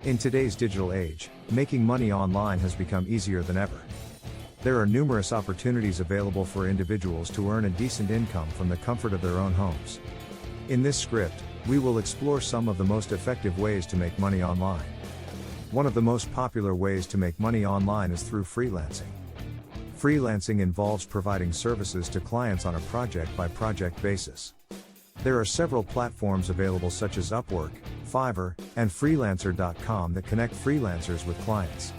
In today's digital age, making money online has become easier than ever. There are numerous opportunities available for individuals to earn a decent income from the comfort of their own homes. In this script, we will explore some of the most effective ways to make money online. One of the most popular ways to make money online is through freelancing. Freelancing involves providing services to clients on a project-by-project basis. There are several platforms available such as Upwork, Fiverr, and Freelancer.com that connect freelancers with clients.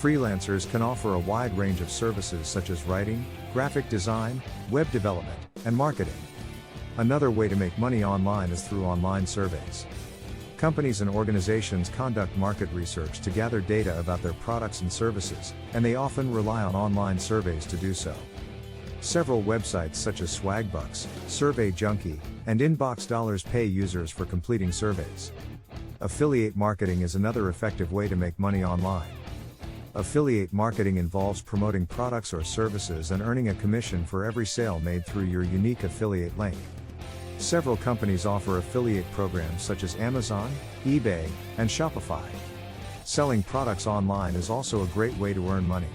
Freelancers can offer a wide range of services such as writing, graphic design, web development, and marketing. Another way to make money online is through online surveys. Companies and organizations conduct market research to gather data about their products and services, and they often rely on online surveys to do so. Several websites such as Swagbucks, Survey Junkie, and Inbox Dollars pay users for completing surveys. Affiliate marketing is another effective way to make money online. Affiliate marketing involves promoting products or services and earning a commission for every sale made through your unique affiliate link. Several companies offer affiliate programs such as Amazon, eBay, and Shopify. Selling products online is also a great way to earn money.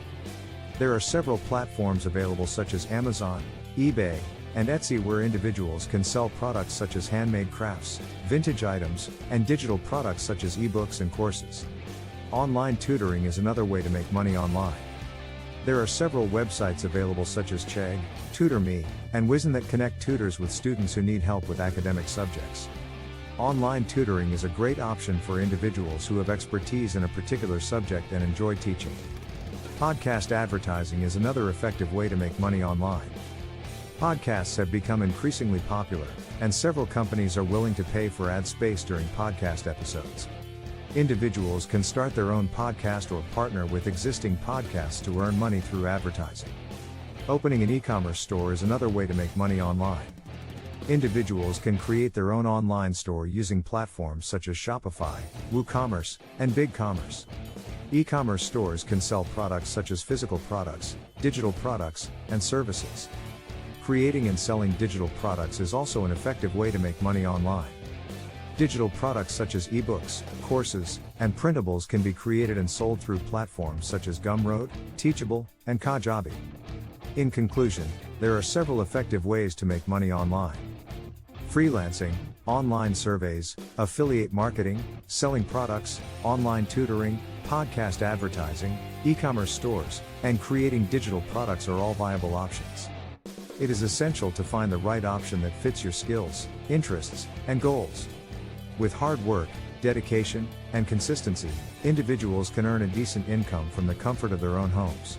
There are several platforms available such as Amazon, eBay, and Etsy where individuals can sell products such as handmade crafts, vintage items, and digital products such as ebooks and courses. Online tutoring is another way to make money online. There are several websites available such as Chegg, TutorMe, and Wizen that connect tutors with students who need help with academic subjects. Online tutoring is a great option for individuals who have expertise in a particular subject and enjoy teaching. Podcast advertising is another effective way to make money online. Podcasts have become increasingly popular, and several companies are willing to pay for ad space during podcast episodes. Individuals can start their own podcast or partner with existing podcasts to earn money through advertising. Opening an e-commerce store is another way to make money online. Individuals can create their own online store using platforms such as Shopify, WooCommerce, and BigCommerce. E-commerce stores can sell products such as physical products, digital products, and services. Creating and selling digital products is also an effective way to make money online. Digital products such as ebooks, courses, and printables can be created and sold through platforms such as Gumroad, Teachable, and Kajabi. In conclusion, there are several effective ways to make money online. Freelancing, online surveys, affiliate marketing, selling products, online tutoring, podcast advertising, e-commerce stores, and creating digital products are all viable options. It is essential to find the right option that fits your skills, interests, and goals. With hard work, dedication, and consistency, individuals can earn a decent income from the comfort of their own homes.